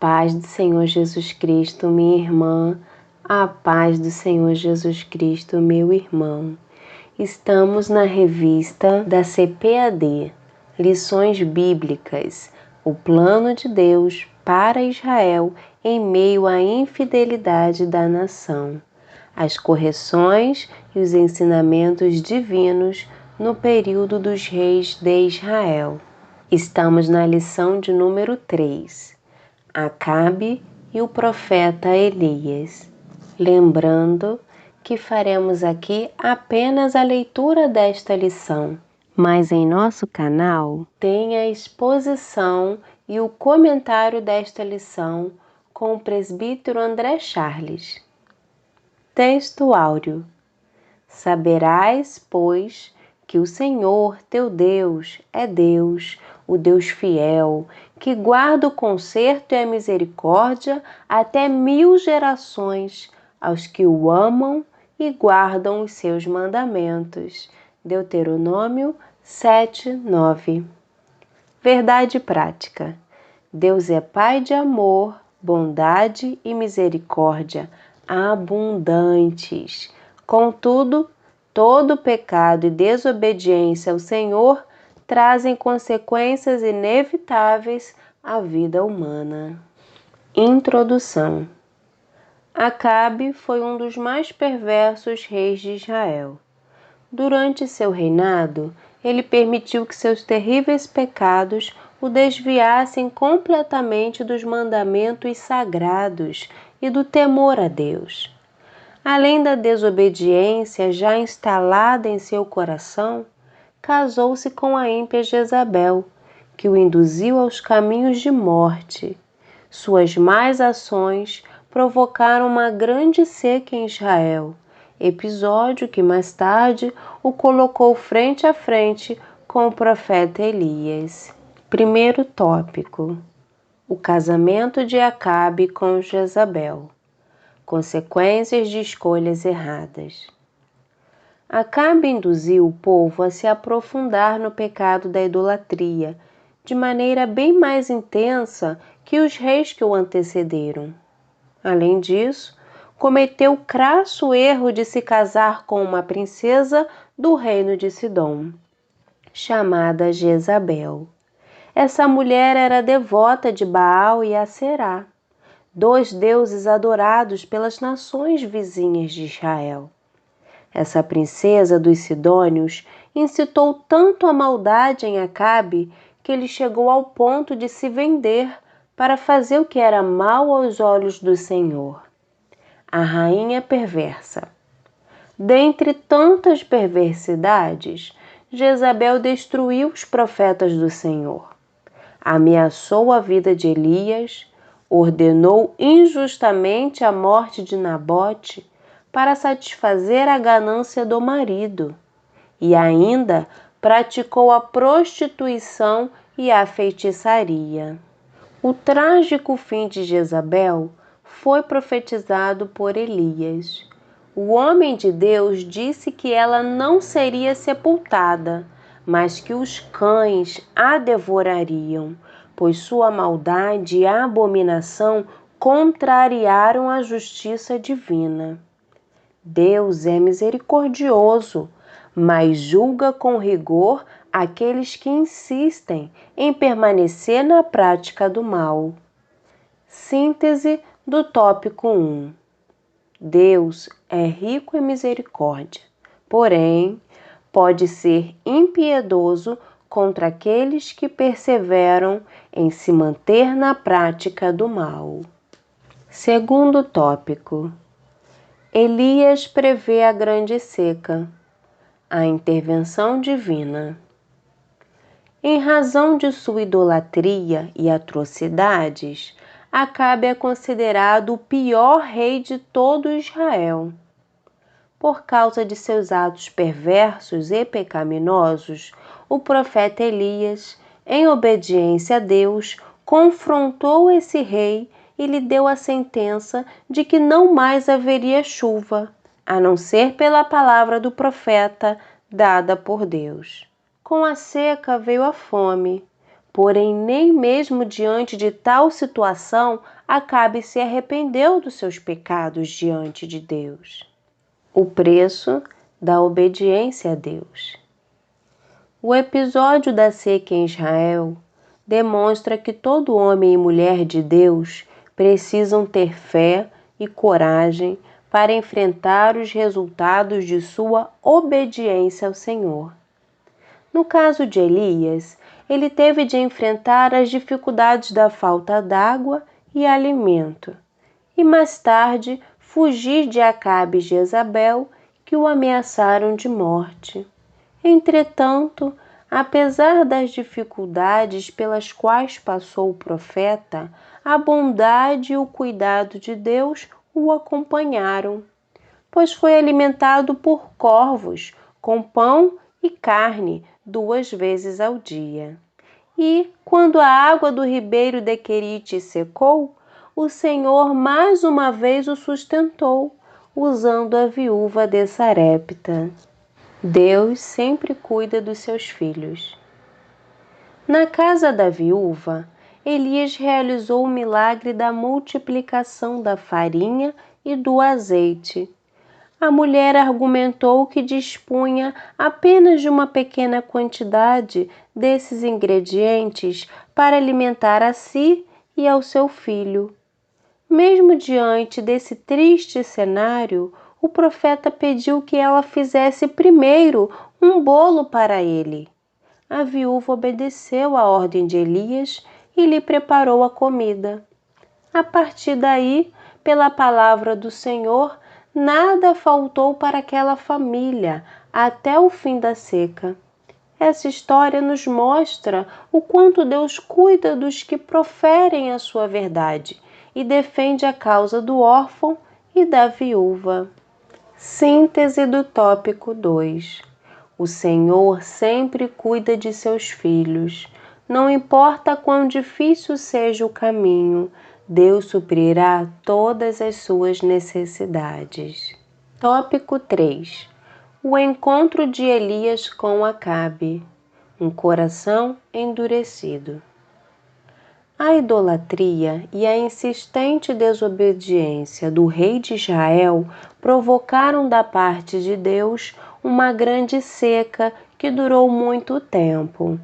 paz do Senhor Jesus Cristo, minha irmã, a paz do Senhor Jesus Cristo, meu irmão. Estamos na revista da CPAD, Lições Bíblicas, o plano de Deus para Israel em meio à infidelidade da nação, as correções e os ensinamentos divinos no período dos reis de Israel. Estamos na lição de número 3. Acabe e o profeta Elias. Lembrando que faremos aqui apenas a leitura desta lição, mas em nosso canal tem a exposição e o comentário desta lição com o presbítero André Charles. Texto áureo. Saberás, pois, que o Senhor teu Deus é Deus, o Deus fiel, que guarda o conserto e a misericórdia até 1000 gerações aos que o amam e guardam os seus mandamentos. Deuteronômio 7:9. Verdade prática. Deus é Pai de amor, bondade e misericórdia, abundantes. Contudo, todo pecado e desobediência ao Senhor trazem consequências inevitáveis à vida humana. Introdução. Acabe foi um dos mais perversos reis de Israel. Durante seu reinado, ele permitiu que seus terríveis pecados o desviassem completamente dos mandamentos sagrados e do temor a Deus. Além da desobediência já instalada em seu coração, casou-se com a ímpia Jezabel, que o induziu aos caminhos de morte. Suas más ações provocaram uma grande seca em Israel, episódio que mais tarde o colocou frente a frente com o profeta Elias. Primeiro tópico: o casamento de Acabe com Jezabel. Consequências de escolhas erradas. Acabe induziu o povo a se aprofundar no pecado da idolatria, de maneira bem mais intensa que os reis que o antecederam. Além disso, cometeu o crasso erro de se casar com uma princesa do reino de Sidom, chamada Jezabel. Essa mulher era devota de Baal e Aserá, 2 deuses adorados pelas nações vizinhas de Israel. Essa princesa dos Sidônios incitou tanto a maldade em Acabe que ele chegou ao ponto de se vender para fazer o que era mal aos olhos do Senhor. A rainha perversa. Dentre tantas perversidades, Jezabel destruiu os profetas do Senhor. Ameaçou a vida de Elias, ordenou injustamente a morte de Nabote para satisfazer a ganância do marido e ainda praticou a prostituição e a feitiçaria. O trágico fim de Jezabel foi profetizado por Elias. O homem de Deus disse que ela não seria sepultada, mas que os cães a devorariam, pois sua maldade e abominação contrariaram a justiça divina. Deus é misericordioso, mas julga com rigor aqueles que insistem em permanecer na prática do mal. Síntese do tópico 1. Deus é rico em misericórdia, porém, pode ser impiedoso contra aqueles que perseveram em se manter na prática do mal. Segundo tópico: Elias prevê a grande seca, a intervenção divina. Em razão de sua idolatria e atrocidades, Acabe é considerado o pior rei de todo Israel. Por causa de seus atos perversos e pecaminosos, o profeta Elias, em obediência a Deus, confrontou esse rei e lhe deu a sentença de que não mais haveria chuva, a não ser pela palavra do profeta dada por Deus. Com a seca veio a fome, Porém, nem mesmo diante de tal situação, Acabe se arrependeu dos seus pecados diante de Deus. O preço da obediência a Deus. O episódio da seca em Israel demonstra que todo homem e mulher de Deus precisam ter fé e coragem para enfrentar os resultados de sua obediência ao Senhor. No caso de Elias, ele teve de enfrentar as dificuldades da falta d'água e alimento, e mais tarde fugir de Acabe e Jezabel, que o ameaçaram de morte. Entretanto, apesar das dificuldades pelas quais passou o profeta, a bondade e o cuidado de Deus o acompanharam, pois foi alimentado por corvos, com pão e carne 2 vezes ao dia. E, quando a água do ribeiro de Querite secou, o Senhor mais uma vez o sustentou, usando a viúva de Sarepta. Deus sempre cuida dos seus filhos. Na casa da viúva, Elias realizou o milagre da multiplicação da farinha e do azeite. A mulher argumentou que dispunha apenas de uma pequena quantidade desses ingredientes para alimentar a si e ao seu filho. Mesmo diante desse triste cenário, o profeta pediu que ela fizesse primeiro um bolo para ele. A viúva obedeceu à ordem de Elias e lhe preparou a comida. A partir daí, pela palavra do Senhor, nada faltou para aquela família até o fim da seca. Essa história nos mostra o quanto Deus cuida dos que proferem a sua verdade e defende a causa do órfão e da viúva. Síntese do tópico 2. O Senhor sempre cuida de seus filhos. Não importa quão difícil seja o caminho, Deus suprirá todas as suas necessidades. Tópico 3. O encontro de Elias com Acabe. Um coração endurecido. A idolatria e a insistente desobediência do rei de Israel provocaram da parte de Deus uma grande seca que durou muito tempo.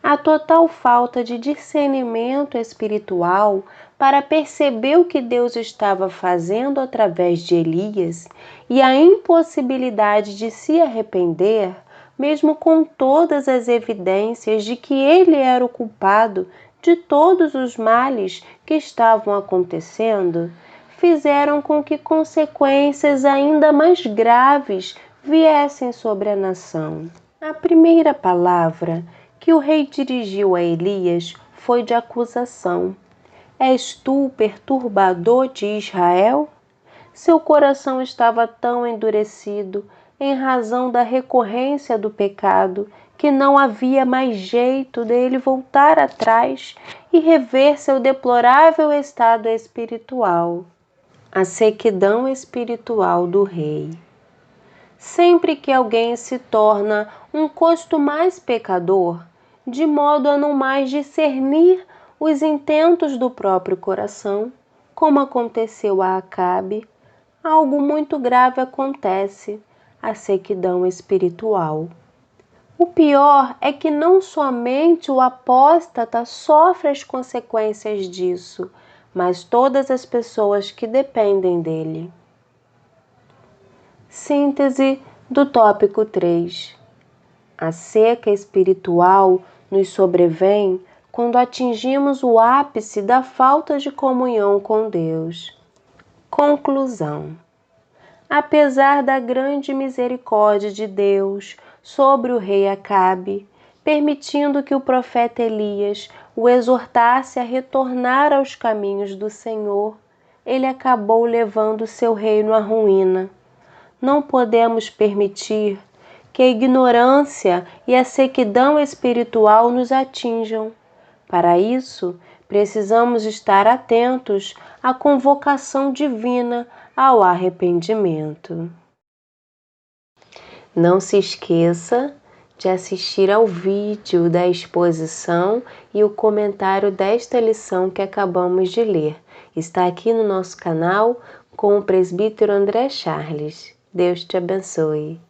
A total falta de discernimento espiritual para perceber o que Deus estava fazendo através de Elias e a impossibilidade de se arrepender, mesmo com todas as evidências de que ele era o culpado de todos os males que estavam acontecendo, fizeram com que consequências ainda mais graves viessem sobre a nação. A primeira palavra que o rei dirigiu a Elias foi de acusação. És tu o perturbador de Israel? Seu coração estava tão endurecido em razão da recorrência do pecado que não havia mais jeito dele voltar atrás e rever seu deplorável estado espiritual. A sequidão espiritual do rei. Sempre que alguém se torna um costo mais pecador, de modo a não mais discernir os intentos do próprio coração, como aconteceu a Acabe, algo muito grave acontece, a sequidão espiritual. O pior é que não somente o apóstata sofre as consequências disso, mas todas as pessoas que dependem dele. Síntese do tópico 3. A seca espiritual nos sobrevém quando atingimos o ápice da falta de comunhão com Deus. Conclusão. Apesar da grande misericórdia de Deus sobre o rei Acabe, permitindo que o profeta Elias o exortasse a retornar aos caminhos do Senhor, ele acabou levando seu reino à ruína. Não podemos permitir que a ignorância e a sequidão espiritual nos atinjam. Para isso, precisamos estar atentos à convocação divina ao arrependimento. Não se esqueça de assistir ao vídeo da exposição e o comentário desta lição que acabamos de ler. Está aqui no nosso canal com o presbítero André Charles. Deus te abençoe.